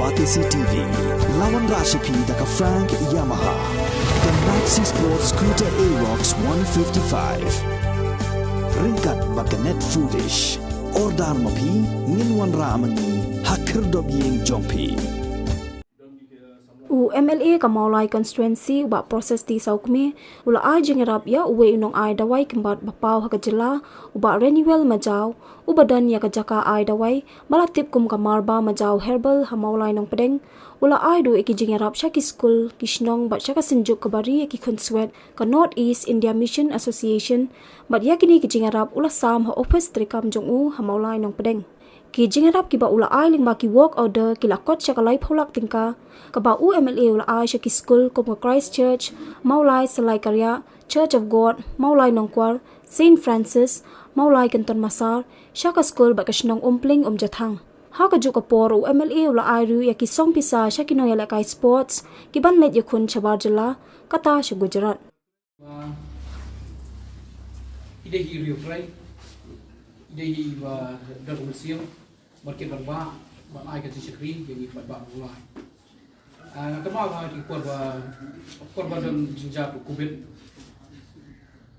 Batisi TV, lawan Rashipi daka Frank Yamaha, dan Maxi Sports Scooter Aerox 155. Ringkat baganet foodish, ordar mapi, nginwan ramani, hakir dobyeng jompi. MLA ka Maulai constituency ba proses ti saukme ula ai jengerap ya uwe inong ai dawai kembat bapau ha kajela uba renewal majau ubadan ya kajaka ai dawai malatip kum kamarba majau herbal ha Maulai nong pedeng ula ai do eki jengerap shaki school kishnong ba shaka sinjuk kabari eki konsuet ka North East India Mission Association bat yakini ki jengerap ula sam ha office trikam jongu ha Maulai nong pedeng ki jengerap ki ba ula ai ling ba ki work order ki lakot shakalai pholak tingka ka ba MLA ula ai shaki school kom Christchurch Maulai Salai Karya Church of God Maulai Nongkwar Saint Francis Maulai Kanton Masar shaka school ba kashnong umpling jathang ha ka juk por MLA ula ai ru ya ki song pisa shaki no yala kai sports ki ban let yakun chabar jala kata shu Gujarat ide hi rio prai ide hi ba dar museum market barba ban ai ka shikri yang ba mulai kemau ha di korban dan jinjab kubit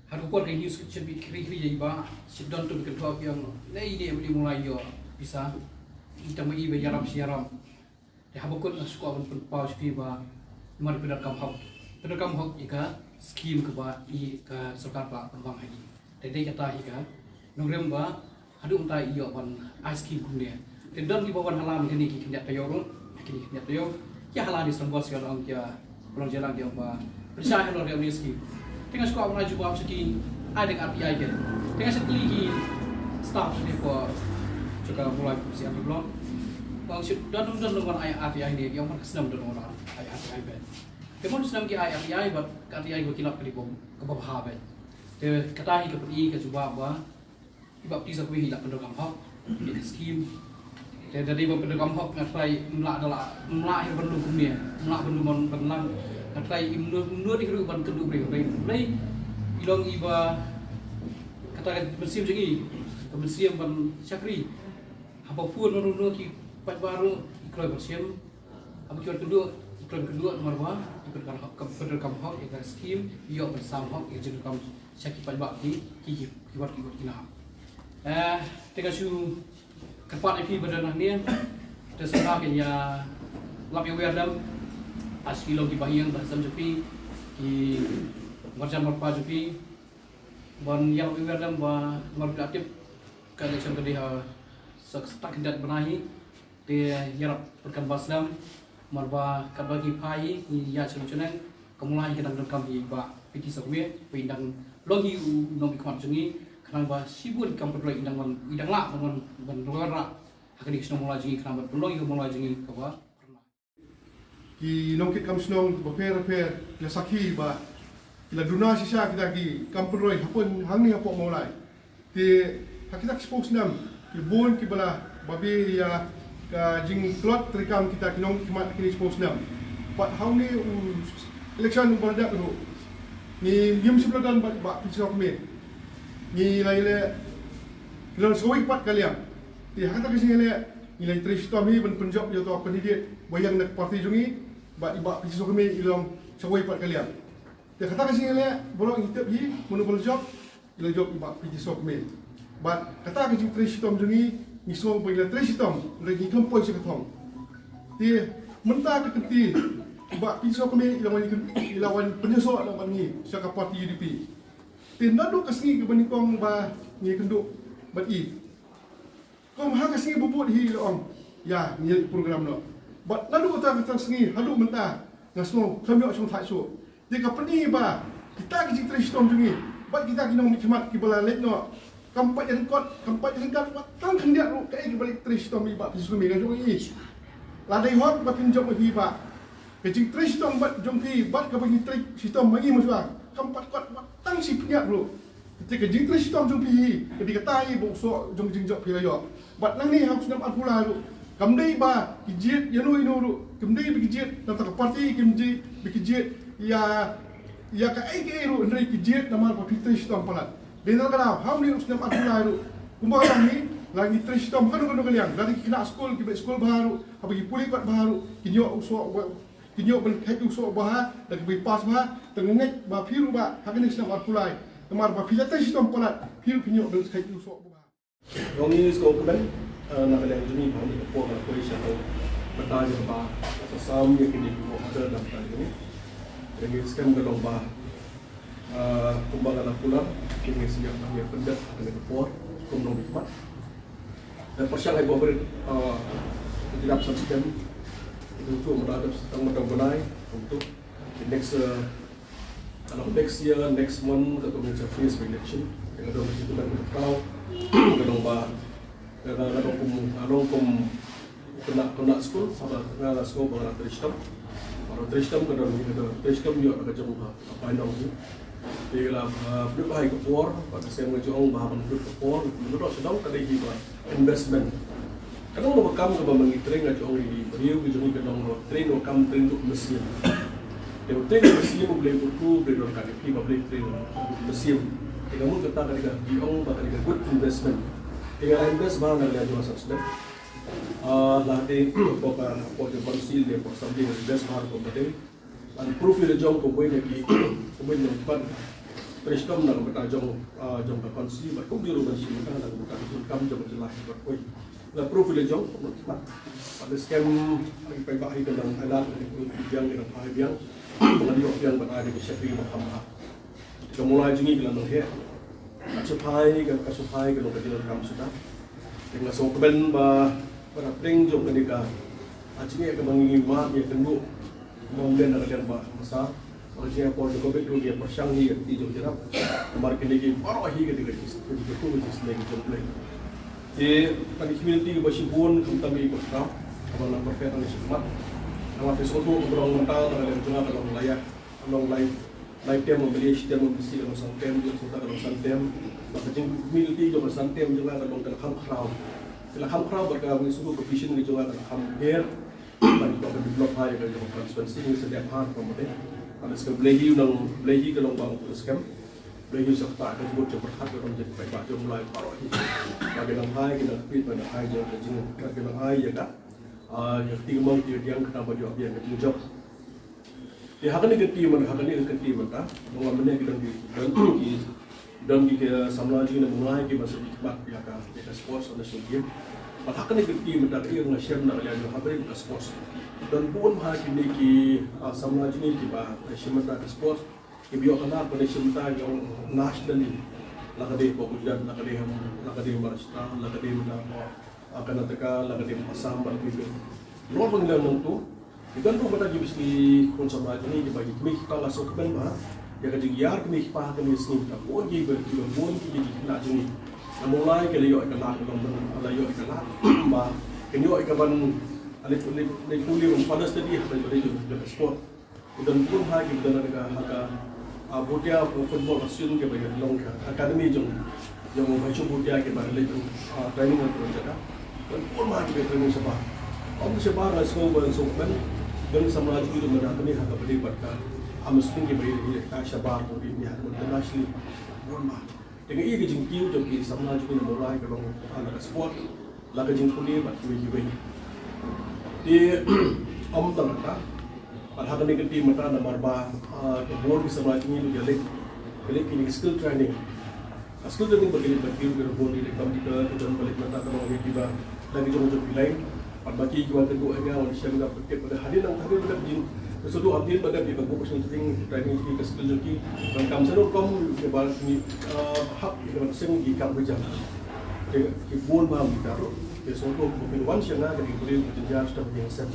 har korban kan use should be kri jadi ba sidon tu bikin talk yang nei dia boleh mulai yo bisa kita mai be yaram siaram de habukun suka pun pau spi ba mar pedar kam hok ika scheme ke ba I ka sarkar pa pembang hai de kata ika nogrem ba hadu unta iyo ban ice cream kumne de don ki bawan halam kini ki kinyak tayo kini kinyak tayo ya halal di sembos kalau orang dia pulang jalan dia ba percaya kalau dia meski tengah sekolah mana juga sekian ada dengan RPI kan tengah sekali staff ni ko juga mulai siap belum bang dan dengan RPI ni yang mana senang dengan orang RPI ben kemudian senang ki RPI buat RPI buat kilap kali bom ke bawah ben te katahi ke pergi ke coba ba ibab bisa kuih hilap pendekam hak ini skim dari beberapa hok ngatai melak melak yang perlu kumia melak perlu penlang ngatai imnu di keruban kedua beri ilong iba kata bersih jengi bersih ban syakri apapun menurut ki pat baru iklan bersih apa kedua marwa iklan hok iklan skim iyo bersam hok iklan kam syakri pat bak ki kibat kina tengah su kepat IP berdanah ni terserah kenya lap yang berdam aski logi bahiyang bahasam jepi ki macam apa jepi ban yang berdam ba margatif ka election tadi ha stak dat benahi dia yarap perkan basdam marba kabagi pai ni ya chuneng kemulai kita rekam di ba piti sakwe pindang logi nomi kwan jungi kenapa sibuk kampung lagi idang lah dengan benrola akan dikisah mulai jengi kenapa belum itu mulai jengi kawa ki nongkit kam snong repair ya sakhi ba ila duna sisa kita ki kampung roi hapun hangni hapo mulai ti kita expose nam ki bon ki bala babi ya ka jing plot trikam kita kinong kimat kini expose nam but hangni election berada tu ni yum sebelagan ba pisau kami ni laile kalau soi pat kalian di hakata kasi ngale ni lai tristo mi ben penjob yo to pendidik bayang nak parti jungi ba iba piso kami ilong soi pat kalian di hakata kasi ngale bolong hitep hi monopol job ila job iba piso kami ba kata kasi tristo jungi ni so bo ila tristo lagi kompoi se katong di mentah ke kenti iba piso kami ilawan penyeso nak ni saka parti UDP tindak do kasih ke benikong ba ni kenduk bat I kom ha kasih bubut hi long ya ni program no bat lalu kata kasih halu mentah ngasno kami ok thai so di company ba kita ki tristom jungi bat kita kinong nikmat ki bala let no kampat yang tang kendiak ru kai ki balik tristom ba pisumi kan jungi ladai hot ba pinjom hi ba ke tristom bat jongki bat ka bagi trik sistem bagi masua kampat kuat tang si penyak bro ketika jingtri sitom jong pihi ketika tai bokso jong jingjok pilayo bat nang ni harus nam akula lu kamdei ba kijit yanu inu lu kamdei bikijit nam tak parti kimji bikijit ya ka ai lu ndai kijit nama pa pitri sitom palat denal kana hamli us nam akula lu kumba ni lagi tristom kan kalian lagi kena sekolah baru bagi pulih kat baru kinyo ben kai usok bah lagi bagi pas bah tengenget bah piru bah hakene sedang pulai temar bah pila tristom polat piru kinyo ben kai usok bah Rongi sekolah kan nak kalian juni bahawa di kapal nak koi siapa bertanya bah sesam yang kini buat ada dalam kali ini jadi sekarang dalam bah kumbalan pulang kini siap kami pendat dengan kapal kumnong hikmat dan persiang yang berberi tidak subsisten itu untuk menghadap tentang menang untuk the next next year, next month atau macam face election yang ada di situ dan tahu kadang bah kadang kena school sama kena school baru Tristam kadang Tristam juga agak jauh apa yang ini thì là nước hai cái phố và xem người châu Âu và bằng nước cái phố nó đó sẽ đóng cái gì mà investment cái đó một cam của mình train ở châu Âu thì nhiều cái chúng cái đồng train một cam train được mesin để train mesin một level two để rồi cái khi mà train mesin thì kamu kita kan di Ong bakal ada good investment thì cái invest bang là jual subsiden là thì có cả có cái consil để có something invest bang của mình dan profil jong ko boy lagi ko boy ng pan Tristam nang bata jong ka konsi ba ko biro ban sin kan nang bata kam jong jelas ba koy la profil jong ko mat pada scam ay paibahi ka nang alat yang ng pahay yang mga diok yang bata di syakri mahama mulai jingi bilang nang he kasupai ka nang kadilang kam sudah dengan sokben ba para pring jong kadika ajingi ka mangingi ma ya kendu Mungkin ada masa, maksudnya kalau di COVID dulu dia persiang ni di Johor Jerap, kemarin kini baru ahi ketika itu lagi komplain. Jadi pada community masih pun kita ikut staff, kalau nak berkaitan dengan semat, nama episode tu berang mental dengan jumlah kalau layak, kalau live tem membeli sistem membeli kalau santem, kalau santem, maka community juga santem juga kalau ham crowd. Kalau ham crowd berkaitan dengan suku vision juga kalau ham hair. Bagi kau develop high kalau jauh transparansi ini setiap hari kemudian ada sekarang belahi kalau bang sekarang belahi serta ada juga cepat hati orang jadi baik baca mulai paruh ini bagi orang high kita fit pada high jauh kecil bagi orang high ya kan yang timang yang kenapa jauh biar kita jauh di hak ini keti mana bahwa mana kita dan di samla juga mulai kita masih dibuat ya kan kita sports ada game Bahkan ini tim dari yang nasihat nak yang habis ke sports dan pun hari ini ki samla jenis ki bah nasihat ke sports ki biar kena pada nasihat yang nasional ni lagi popular lagi Maharashtra lagi Karnataka lagi Assam begitu luar pengalaman itu dan pun kita juga di konsamla jenis ki bagi kami kita langsung ke bah ya kerja yar kami pah kami sini kita pun ki nak jenis mulai ke liyo ikalat ng liyo ikalat ba kenyo ikaban alit puli rum pada study hal itu juga sport dan pun hagi dan ada butia football asyun ke bagian long academy yang baca butia ke bagian itu training untuk jaga dan pun hagi training sebab sebab rasio ben dan sama lagi itu mendatang hak berlibatkan amuskin ke bagian syabab di international pun dengan ia kejengkiu jadi sama juga mulai kalau anak sport laga jengkuli bat kiwi di tangata pada hari ini kita mata nomor bah board sama ini jadi kini skill training bagi board di komputer dan balik mata kalau kita lagi jauh lain pada bagi jual kedua ini orang siapa nak pakai pada hari pada Sesuatu update pada di bangku personal training di skill joki dan kamu selalu kamu kebal ni hak dengan seng di kamu jam. Jadi kibun bahan ditaruh. Jadi sesuatu mungkin once yang ada di boleh berjenjang sudah yang sen.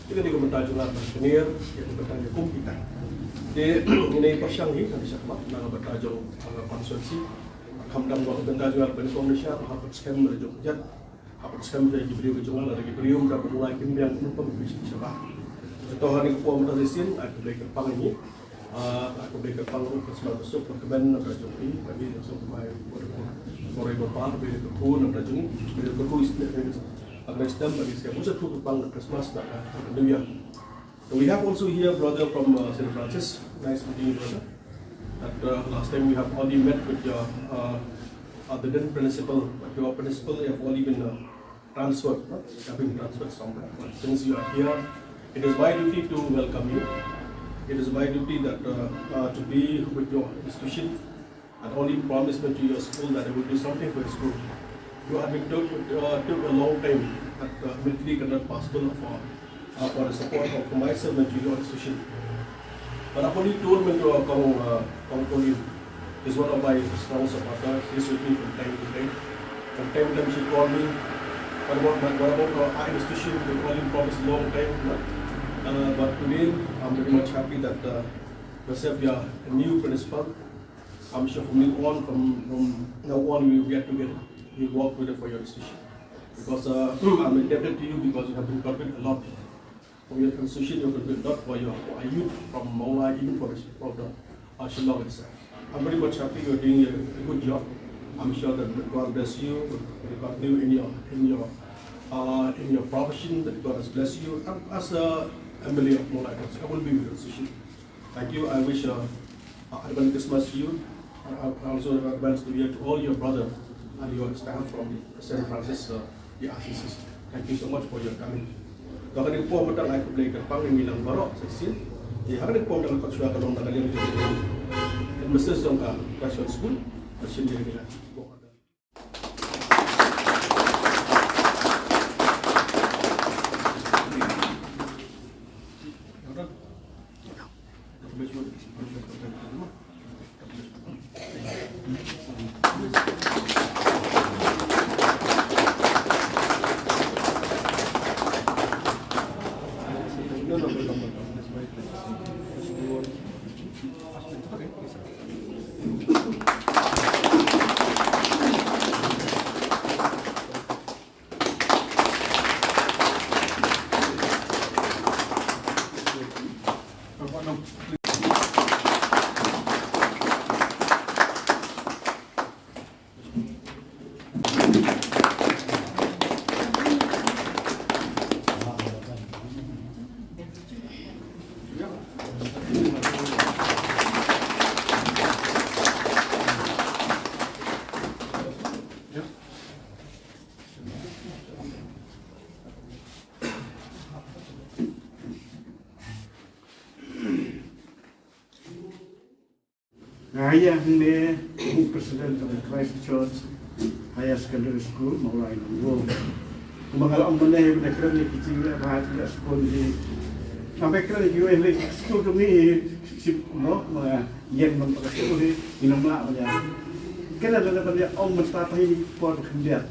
Jika di komentar juga berkenir yang bertanya kum kita. Jadi ini persiang ni nanti siapa nak bertajuk konsultasi. Kamdam buat komentar juga berkenir Indonesia hak scam berjumpa jat. Hak scam jadi beliau berjumpa lagi beliau dah mulai kimbiang penumpang bisnis siapa. Atau hari kepuan mutazisin, aku beli kepang ini, aku beli kepang untuk semua besok, perkeban nak jumpi, bagi besok mai korek bopal, beli kepun nak jumpi, beli kepun istilah next time bagi siapa usah tu kepang Christmas nak New Year. We have also here brother from St. Francis, nice meeting you brother. Last time we have already met with your the then principal, but your principal have only been transferred, have been transferred somewhere. But since you are here, it is my duty to welcome you. It is my duty that to be with your institution and only promise to your school that I will do something for your school. You have been took a long time that military cannot possible for the support of myself and to your institution. But I only told me to come is one of my strong supporters. He's with me from time to time. From time to time she called me. What about our institution? We only promised a long time. But today I'm very much happy that yourself you are a new principal. I'm sure from now on we will get together. We work with it for your institution. Because I'm indebted to you because you have been contributing a lot from your institution. You have contributed a lot for your youth from Maulai, even for the Shillong itself. I'm very much happy you're doing a good job. I'm sure that God bless you, that God knew in your profession, that God has blessed you. As a MLA of Maulai, I will be with your institution. Thank you. I wish advance Christmas to you. I also advance New Year to all your brothers and your staff from St. Francis the RCC. Thank you so much for your coming. Kalau ada puan betul aku beli kerpang yang bilang barok seksil. Ya, ada puan dalam kau sudah kalau nak kalian itu. Mesti songkak graduate school, macam ni dia. Saya ni President of the Christ Church Higher Secondary School Maulai Nunggu. Kumangalang mana yang berdekat ni kecil bahat tidak sekolah ni. Sampai kerana juga yang sekolah tu ni si yang memperkasa sekolah ni inamlah macam. Kerana dalam dia orang menstapai por kendiat.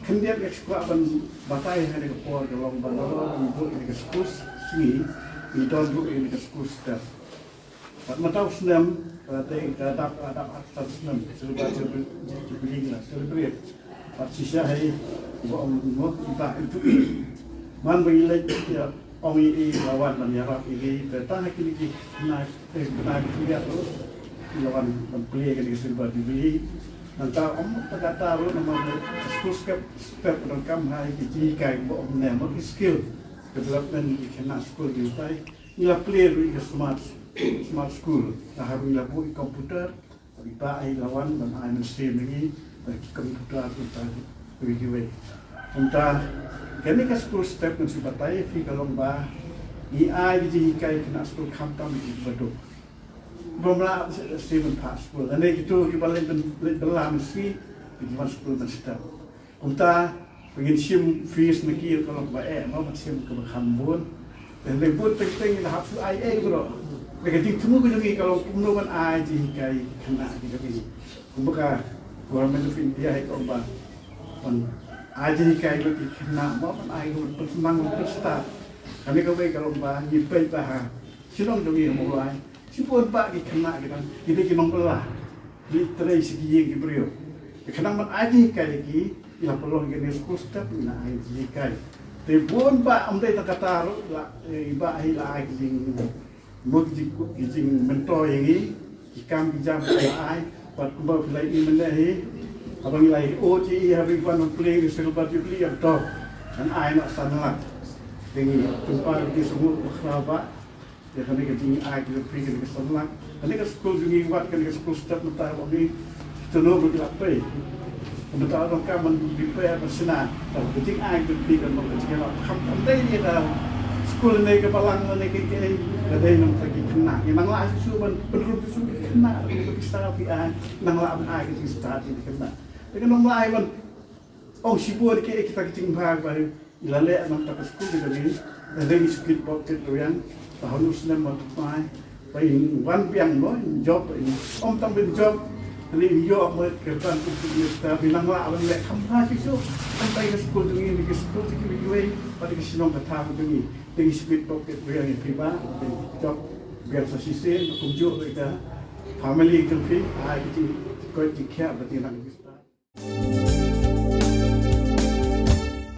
Kendiat yang sekolah pun batai hari por dalam bandar ibu ini ke sekolah sini, ini dulu ini ke sekolah staf. Matau senam. Kita ada atas senam, celebrate, celebrate. Sisa hari, kita itu, man bagi ya orang ini lawan menyerap ini, tentang ini kena lihat tu, lawan play kan celebrate dibeli. Nanti orang berkata lu nama school step rekam hari kecil kayak bawa nama skill development kena school kita, ini play lu smart school. Harus lakukan komputer, kita lawan dan mesti lagi komputer kita beri. Untuk kini ke school step mesti batai, kalau bah AI jadi kai kena school kampung itu betul. Bermula student pass school, dan itu kita belah mesti di school mesti. Untuk pengen sim fees nakir kalau bah mau sim ke Hambun, dan lebih penting dah hafal IA bro. Mereka tunggu lagi kalau pemenuhan aji kai kena kita ini. Kumpulan Government of India itu apa? Aji kai itu kena, mau aji bersenang berstart. Kami kalau bah nyipai bah, silong demi mulai. Sipun bah kena kita mengbelah. Di terai segi yang diberi. Kena aji kai lagi, ia perlu kita sekolah step na aji kai. Tepun bah amdai tak kata lah, iba aji Mungkin jing mentor yang ini, jika bijak AI, buat kubah filai ini menahi, abang ilai OCE hari buat play silbat play yang top, dan AI nak sangat tinggi. Tempat di semua kerabat, ya kami kecing AI kita play kita sangat. Kami ke sekolah juga buat kami ke sekolah step mentah ini, tenor bergerak play. Betul orang kaman prepare bersena, tapi ketik ai tu pikir orang ketik orang kampung ni dah sekolah ni kepalang ni kini ada yang pergi kena, yang lah susu betul susu kena, itu kita tapi ai, nang lah ai ketik start ini kena. Dengan orang lain man, sibuk kita ketik bahag baru, ilale nang tak sekolah ni, ada yang split pocket tu yang tahun usna matai, bayi one piang no job ini, tambah job. Ini yo amat kerjaan untuk kita bilang lah orang lek kampah itu sampai ke sekolah dengan ke sekolah kita juga pada ke sinong kata dengan dengan split pocket yang pribadi job biar sasisen kunjung kita family kan kita kita kau tiket berarti nak